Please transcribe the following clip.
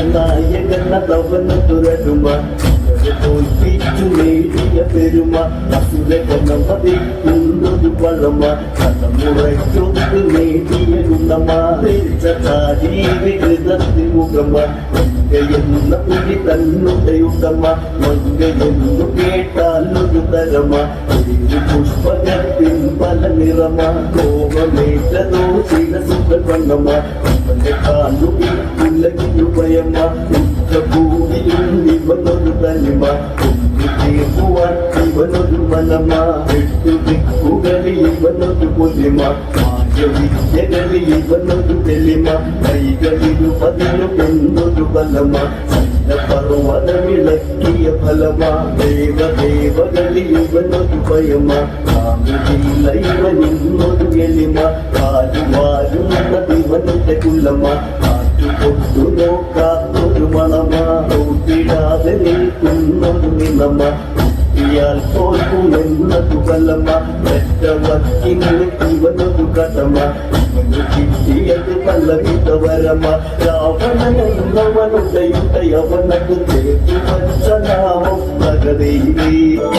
നായകനവന് തുരടുമ തോൽപ്പിച്ചു നേടിയ പെരുമ അസുരകനമതിക്കുന്നൊരു വളമ തലമുറയ്ക്കൊത്ത് നേടിയ ഗുണമ വികൃതത്തിമുഖമ മങ്കയെന്ന പുലി തന്നുടയുടമ മങ്കയെന്നു കേട്ടാലൊരു തരമ പുഷ്പകത്തിൻ പല നിറമ കോപമേറ്റതോ ശിരസുകൾ വണ്ണമ അവനെ കാണുകി ഉലകിയുപയമ ഉച്ചഭൂമിയും ഇവനൊരു തനിമ തീർക്കുവാൻ ഇവനൊരു മനമ എട്ടു ദിക്കുകളിൽ ഇവനൊരു പൊലിമ വിദ്യകളിൽ ഇവനൊരു തെളിമ കൈകളിലും അതിലും എന്നൊരു ബലമ പർവ്വതമിളക്കിയ ഫലമ ദേവദേവകളിൽ ഇവനൊരു ഭയമ ഇവനിന്നൊരു എളിമ കാലുവാരുന്നതിവനുടെ കുലമ കാറ്റുകൊണ്ടു നോക്കാത്തൊരു മണമ ോട്ടിടാതെ നിൽക്കുന്നൊരു നിലമ ാൽ തോൽക്കുമെന്നതു ബലമ പെറ്റവർക്കിന് ഇവനൊരു കടമ ഇവന് കിട്ടിയത് പലവിധവരമ രാവണനെന്നവനുടയുടയവനത് ചേർത്തു വച്ച നാമം നഗരയിലേ